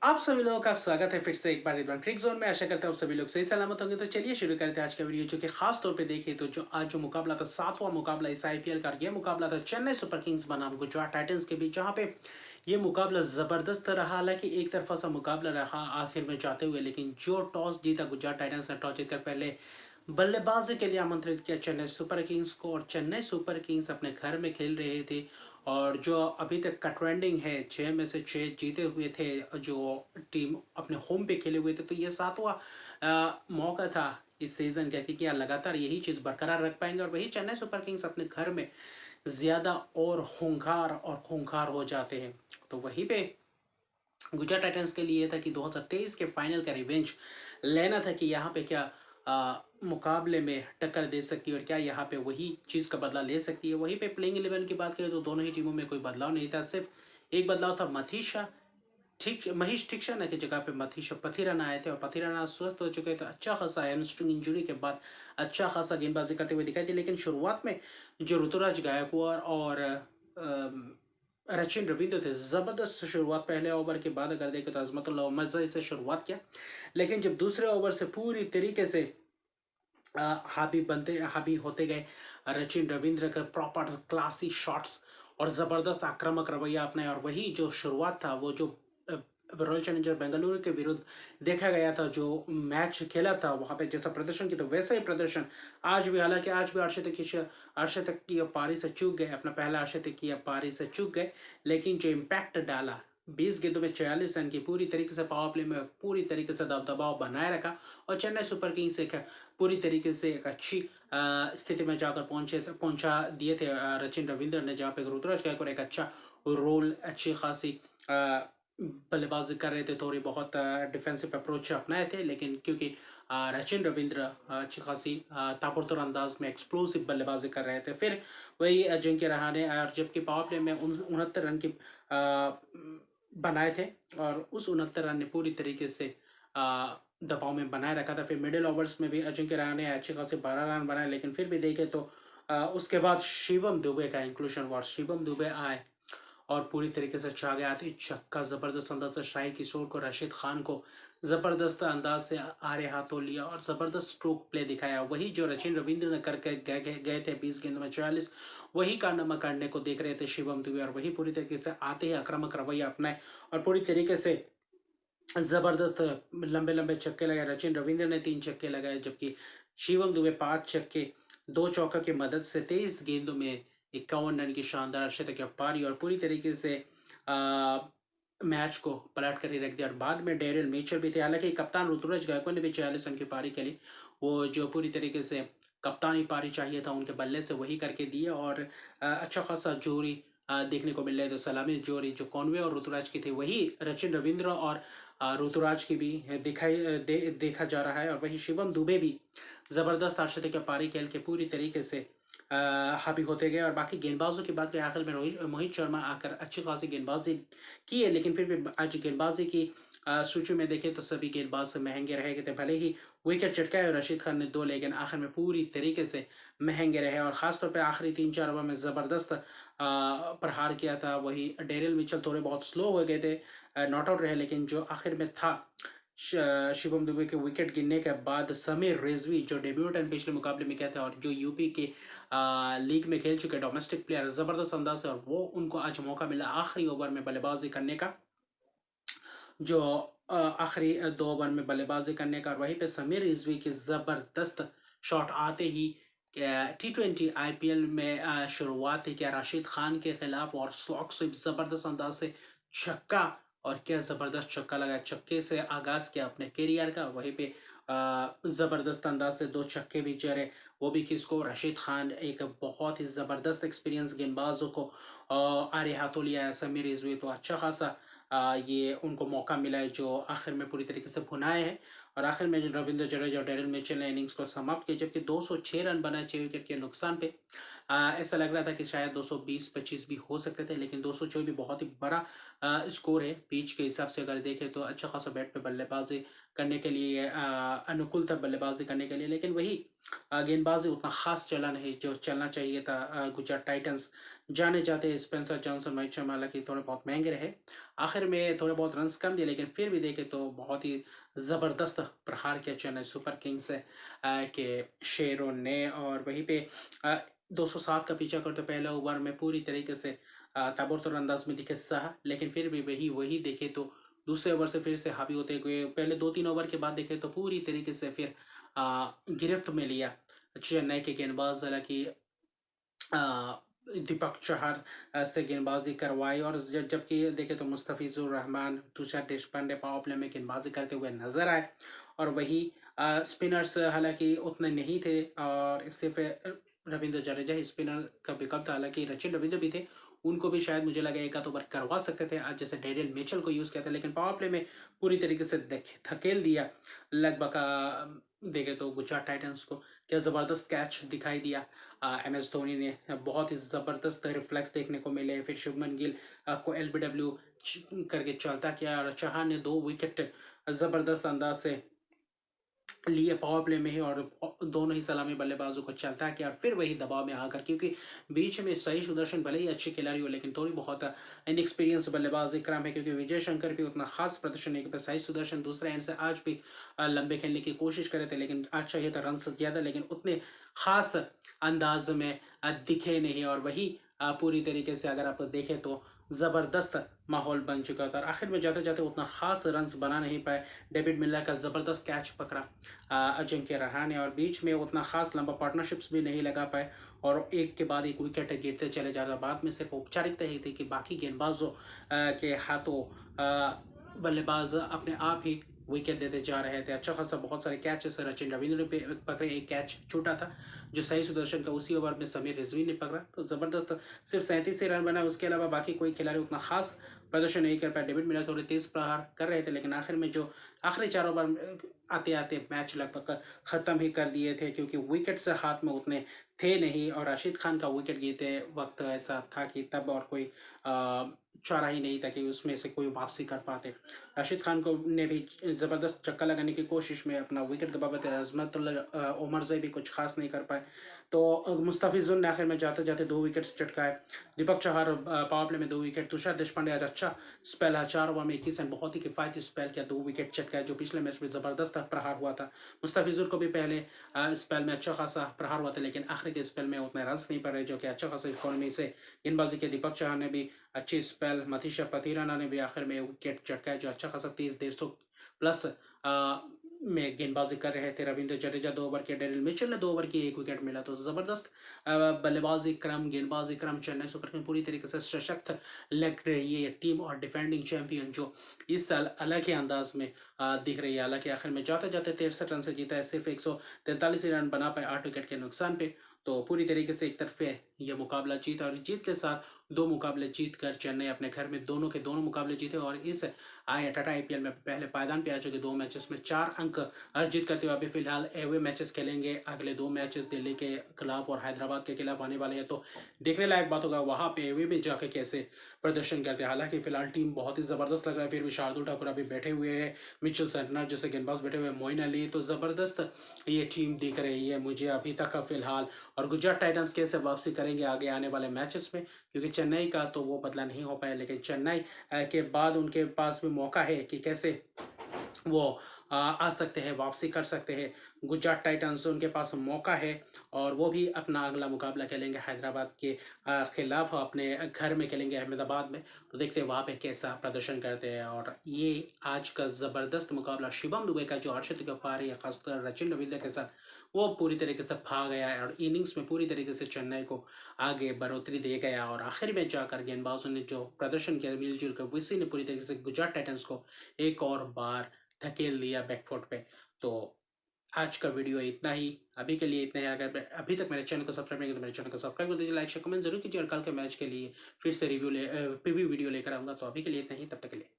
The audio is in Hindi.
आप सभी लोगों का स्वागत है फिर से एक बार रिदवान क्रिक जोन में। आशा करते हैं आप सभी लोग सही सलामत होंगे। तो चलिए शुरू करते हैं आज का वीडियो, जो कि खास तौर पे देखिए तो जो आज जो मुकाबला था, सातवां मुकाबला इस आईपीएल का, ये मुकाबला था चेन्नई सुपर किंग्स बनाम गुजरात टाइटंस के बीच, जहां पे ये मुकाबला जबरदस्त रहा। हालांकि एक तरफा सा मुकाबला रहा आखिर में जाते हुए, लेकिन जो टॉस जीता गुजरात टाइटंस ने, टॉस जीतकर पहले बल्लेबाजी के लिए आमंत्रित किया चेन्नई सुपर किंग्स को। और चेन्नई सुपर किंग्स अपने घर में खेल रहे थे, और जो अभी तक का ट्रेंडिंग है, 6 में से 6 जीते हुए थे जो टीम अपने होम पे खेले हुए थे। तो ये सातवां मौका था इस सीजन का कि क्या लगातार यही चीज़ बरकरार रख पाएंगे, और वही चेन्नई सुपर किंग्स अपने घर में ज़्यादा और होंकार और खूंखार हो जाते हैं। तो वहीं पे गुजरात टाइटंस के लिए था कि 2023 के फाइनल का रिवेंज लेना था, कि यहाँ पे क्या मुकाबले में टक्कर दे सकती है, और क्या यहाँ पे वही चीज़ का बदला ले सकती है। वहीं पे प्लेइंग 11 की बात करें तो दोनों ही टीमों में कोई बदलाव नहीं था, सिर्फ एक बदलाव था। महेश ठीकशाना की जगह पे मथीशा पथिराना आए थे, और पथिराना स्वस्थ हो चुके थे। अच्छा खासा हैमस्ट्रिंग इंजरी के बाद अच्छा खासा गेंदबाजी करते हुए दिखाई दी, लेकिन शुरुआत में जो ऋतुराज गायकवाड़ और सचिन रविंद्र थे, जबरदस्त शुरुआत। पहले ओवर के बाद अगर देखें तो अजमतुल्लाह मर्ज़ी से शुरुआत किया, लेकिन जब दूसरे ओवर से पूरी तरीके से हावी होते गए, सचिन रविंद्र का प्रॉपर क्लासी शॉट्स और ज़बरदस्त आक्रामक रवैया अपनाया, और वही जो शुरुआत था वो जो रॉयल चैलेंजर बेंगलुरु के विरुद्ध देखा गया था, जो मैच खेला था वहाँ पे जैसा प्रदर्शन किया था वैसा ही प्रदर्शन आज भी। हालांकि आज भी अर्शदीप की पारी से चूक गए, अपना पहला अर्शदीप की पारी से चूक गए, लेकिन जो इम्पैक्ट डाला 20 गेंदों में 44 रन की, पूरी तरीके से पावर प्ले में पूरी तरीके से दबदबाव बनाए रखा, और चेन्नई सुपर किंग्स एक पूरी तरीके से एक अच्छी स्थिति में जाकर पहुंचा दिए थे सचिन रविंद्र ने, जहाँ पे ऋतुराज गायकवाड़ एक अच्छा रोल, अच्छी खासी बल्लेबाजी कर रहे थे, थोड़ी बहुत डिफेंसिव अप्रोच अपनाए थे, लेकिन क्योंकि सचिन रविंद्र अच्छी खासी ताबड़तोड़ अंदाज में एक्सप्लोसिव बल्लेबाजी कर रहे थे, फिर वही अजिंक्य रहाणे, और जबकि पावर प्ले में 69 रन की बनाए थे, और उस 69 रन ने पूरी तरीके से दबाव में बनाए रखा था। फिर मिडिल ओवर्स में भी अजिंक्य रहाणे ने अच्छे खासे 12 रन बनाए, लेकिन फिर भी देखें तो उसके बाद शिवम दुबे का इंक्लूशन हुआ। शिवम दुबे आए और पूरी तरीके से छा गया था, छक्का जबरदस्त अंदाज से शाही किशोर को, राशिद खान को जबरदस्त अंदाज से आरे हाथों लिया, और जबरदस्त स्ट्रोक प्ले दिखाया। वही जो सचिन रविंद्र ने करके गए थे 20 गेंद में 44, वही कारनामा करने को देख रहे थे शिवम दुबे, और वही पूरी तरीके से आते ही आक्रामक रवैया अपनाए, और पूरी तरीके से जबरदस्त लंबे लंबे छक्के लगाए। सचिन रविंद्र ने 3 छक्के लगाए, जबकि शिवम दुबे 5 छक्के 2 चौका की मदद से 23 गेंदों में 51 रन की शानदार शतकीय पारी, और पूरी तरीके से आ, मैच को पलट कर ही रख दिया। और बाद में डेरियल मिचेल भी थे, हालांकि कप्तान ऋतुराज गायकवाड़ ने भी 46 रन की पारी खेली, वो जो पूरी तरीके से कप्तानी पारी चाहिए था उनके बल्ले से वही करके दिए, और अच्छा खासा जोरी देखने को मिल रहे थे। सलामी जोरी जो कॉनवे और ऋतुराज की थी, वही सचिन रविंद्र और ऋतुराज की भी देखा जा रहा है, और वही शिवम दुबे भी जबरदस्त अर्शदीप पारी खेल के पूरी तरीके से हावी होते गए। और बाकी गेंदबाजों की बात करें, आखिर में मोहित शर्मा आकर अच्छी खासी गेंदबाजी की है, लेकिन फिर भी आज गेंदबाजी की सूची में देखें तो सभी गेंदबाज महंगे रहे गए थे। भले ही विकेट चटकाए और रशीद खान ने 2, लेकिन आखिर में पूरी तरीके से महंगे रहे, और ख़ासतौर पे आखिरी 3-4 ओवर में ज़बरदस्त प्रहार किया था। वही डेरियल मिचेल थोड़े बहुत स्लो हो गए थे, नॉट आउट रहे, लेकिन जो आखिर में था शिवम दुबे के विकेट गिरने के बाद समीर रिजवी जो डेब्यूटेंट पिछले मुकाबले में किया था, और जो यूपी के लीग में खेल चुके डोमेस्टिक प्लेयर, ज़बरदस्त अंदाज से, और वो उनको आज मौका मिला आखिरी ओवर में बल्लेबाजी करने का, जो आखिरी 2 ओवर में बल्लेबाजी करने का। और वहीं पे समीर रिजवी की ज़बरदस्त शॉट आते ही T20 आईपीएल में शुरुआत ही किया राशिद खान के खिलाफ, और स्लॉग स्वीप ज़बरदस्त अंदाज से छक्का, और क्या ज़बरदस्त छक्का लगा, छक्के से आगाज़ किया अपने करियर का। वहीं पे ज़बरदस्त अंदाज से 2 छक्के भी जड़े, वो भी किसको, राशिद खान, एक बहुत ही ज़बरदस्त एक्सपीरियंस गेंदबाजों को आड़े हाथों लिया है समीर रिजवी। तो अच्छा खासा ये उनको मौका मिला है, जो आखिर में पूरी तरीके से भुनाए हैं, और आखिर में जो रविंद्र जडेजा और डेरियल मिचेल ने इनिंग्स को समाप्त किया, जबकि 206 रन बनाए 6 विकेट के नुकसान पे। ऐसा लग रहा था कि शायद 220-25 भी हो सकते थे, लेकिन 204 भी बहुत ही बड़ा स्कोर है पिच के हिसाब से अगर देखें तो। अच्छा खासा बैट पे बल्लेबाजी करने के लिए अनुकूल था बल्लेबाजी करने के लिए, लेकिन वही गेंदबाजी उतना खास चला नहीं जो चलना चाहिए था। गुजरात टाइटंस जाने जाते स्पेंसर जॉनसन, मोहित शर्मा हालांकि थोड़े बहुत महंगे रहे, आखिर में थोड़े बहुत रन्स कम दिए, लेकिन फिर भी देखे तो बहुत ही ज़बरदस्त प्रहार किया चेन्नई सुपर किंग्स के शेरों ने। और वहीं पे 207 का पीछा करते पहले ओवर में पूरी तरीके से ताबड़तोड़ अंदाज में दिखे शाह, लेकिन फिर भी वही वही देखे तो दूसरे ओवर से फिर से हावी होते हुए पहले 2-3 ओवर के बाद देखे तो पूरी तरीके से फिर गिरफ्त में लिया चेन्नई के गेंदबाज। हालांकि दीपक चहर से गेंदबाजी करवाई, और जबकि देखें तो मुस्तफिजुर रहमान, तुषार देशपांडे पावर प्ले में गेंदबाजी करते हुए नजर आए। और वही स्पिनर्स हालांकि उतने नहीं थे, और सिर्फ रविंद्र जडेजा ही स्पिनर का विकल्प था। हालांकि रचिन रविंद्र भी थे, उनको भी शायद मुझे लगा एक आध ओवर करवा सकते थे, आज जैसे डेरियल मिचेल को यूज़ किया था, लेकिन पावर प्ले में पूरी तरीके से धकेल दिया लगभग। देखे तो गुजरात टाइटंस को क्या ज़बरदस्त कैच दिखाई दिया एम एस धोनी ने, बहुत ही ज़बरदस्त रिफ्लेक्स देखने को मिले। फिर शुभमन गिल को एलबीडब्ल्यू करके चलता किया, और चौहान ने 2 विकेट ज़बरदस्त अंदाज से लिए पावर प्ले में ही, और दोनों ही सलामी बल्लेबाजों को चलता किया। और फिर वही दबाव में आकर, क्योंकि बीच में सही सुदर्शन भले ही अच्छे खिलाड़ी हो, लेकिन थोड़ी बहुत इनएक्सपीरियंस बल्लेबाज क्रम है, क्योंकि विजय शंकर भी उतना खास प्रदर्शन नहीं कर पाए। सही सुदर्शन दूसरे एंड से आज भी लंबे खेलने की कोशिश करे थे, लेकिन आज चाहिए था रन ज़्यादा, लेकिन उतने खास अंदाज में दिखे नहीं। और वही पूरी तरीके से अगर आप देखें तो ज़बरदस्त माहौल बन चुका था, और आखिर में जाते जाते उतना खास रन्स बना नहीं पाए। डेविड मिलर का ज़बरदस्त कैच पकड़ा अजिंक्य रहाणे, और बीच में उतना खास लंबा पार्टनरशिप्स भी नहीं लगा पाए, और एक के बाद एक विकेट गिरते चले जा रहे। बाद में सिर्फ औपचारिकता ही थी कि बाकी गेंदबाजों के हाथों बल्लेबाज अपने आप ही विकेट देते जा रहे थे। अच्छा खासा बहुत सारे कैचेस सचिन रविंद्र ने पकड़े, एक कैच छूटा था जो सही सुदर्शन का, उसी ओवर में समीर रिजवी ने पकड़ा, तो ज़बरदस्त सिर्फ 37 ही रन बना। उसके अलावा बाकी कोई खिलाड़ी उतना खास प्रदर्शन नहीं कर पाया। डेविड मिलर थोड़े तेज प्रहार कर रहे थे, लेकिन आखिर में जो आखिरी 4 ओवर आते आते मैच लगभग ख़त्म ही कर दिए थे, क्योंकि विकेट्स हाथ में उतने थे नहीं, और राशिद खान का विकेट गिरते वक्त ऐसा था कि तब और कोई चारा ही नहीं था कि उसमें से कोई वापसी कर पाते। राशिद खान को ने भी ज़बरदस्त चक्का लगाने की कोशिश में अपना विकेट गवा थे। अजमत उमर जई भी कुछ खास नहीं कर पाए, तो मुस्तफिजुर ने आखिर में जाते जाते 2 wickets चटकाए। Deepak Chahar power play में 2 विकेट। तुषार देशपांडे आज अच्छा स्पेल है, 4 ओवर में 21 रन, बहुत ही किफायती स्पेल किया, 2 विकेट चटकाए, जो पिछले मैच में ज़बरदस्त प्रहार हुआ था। मुस्तफिजुर को भी पहले स्पेल में अच्छा खासा प्रहार हुआ था, लेकिन आखिर के स्पेल में उतने रन नहीं पड़ रहे, जो कि अच्छा खासा इकोनॉमी से गेंदबाजी के। दीपक चहर ने भी अच्छी स्पेल, मथीशा पतिराना ने भी आखिर में विकेट चटकाया, जो अच्छा खासा 30-150 प्लस में गेंदबाजी कर रहे थे। रविंद्र जडेजा 2 ओवर के, डेरियल मिचेल ने 2 ओवर की 1 विकेट मिला, तो ज़बरदस्त बल्लेबाजी क्रम, गेंदबाजी क्रम चेन्नई सुपर किंग्स पूरी तरीके से सशक्त लग रही है ये टीम, और डिफेंडिंग चैंपियन जो इस साल अलग ही अंदाज में दिख रही है। हालांकि आखिर में जाते जाते 63 रन से जीता है, सिर्फ 143 रन बना पाए 8 विकेट के नुकसान पे। तो पूरी तरीके से एक तरफे ये मुकाबला जीता, और जीत के साथ 2 मुकाबले जीत कर चेन्नई अपने घर में दोनों के दोनों मुकाबले जीते, और इस टाटा आईपीएल में पहले पायदान पे आ चुके 2 मैचेस में 4 अंक अर्जित करते हुए अभी फिलहाल एवे मैचेस खेलेंगे। अगले 2 मैचेस दिल्ली के खिलाफ और हैदराबाद के खिलाफ आने वाले हैं, तो देखने लायक बात होगा वहाँ पे एवे में जाके कैसे प्रदर्शन करते हैं। हालांकि फिलहाल टीम बहुत ही ज़बरदस्त लग रहा है, फिर भी शार्दुल ठाकुर अभी बैठे हुए हैं, मिचेल सेंटनर जैसे गेंदबाज बैठे हुए हैं, मोइन अली, तो ज़बरदस्त ये टीम दिख रही है मुझे अभी तक का फिलहाल। और गुजरात टाइटंस कैसे वापसी करेंगे आगे आने वाले मैचेस में, क्योंकि चेन्नई का तो वो बदला नहीं हो पाया, लेकिन चेन्नई के बाद उनके पास भी मौका है कि कैसे वो आ सकते हैं, वापसी कर सकते हैं। गुजरात टाइटंस उनके पास मौका है, और वो भी अपना अगला मुकाबला खेलेंगे हैदराबाद के खिलाफ, अपने घर में खेलेंगे अहमदाबाद में, तो देखते हैं वहाँ पे कैसा प्रदर्शन करते हैं। और ये आज का ज़बरदस्त मुकाबला शिवम दुबे का, जो हर्षित गप्पार या खासकर रचिन रविंद्र के साथ वो पूरी तरीके से भाग गया है, और इनिंग्स में पूरी तरीके से चेन्नई को आगे बढ़ोतरी दे गया, और आखिर में जाकर गेंदबाजों ने जो प्रदर्शन किया मिलजुल कर, उसी ने पूरी तरीके से गुजरात टाइटंस को एक और बार धकेल दिया बैकफुट पे। तो आज का वीडियो इतना ही, अभी के लिए इतना ही। अगर अभी तक मेरे चैनल को सब्सक्राइब नहीं किया तो मेरे चैनल को सब्सक्राइब कर दीजिए, लाइक शेयर कमेंट जरूर कीजिए, और कल के मैच के लिए फिर से प्रीव्यू वीडियो लेकर आऊँगा। तो अभी के लिए इतना ही, तब तक के लिए।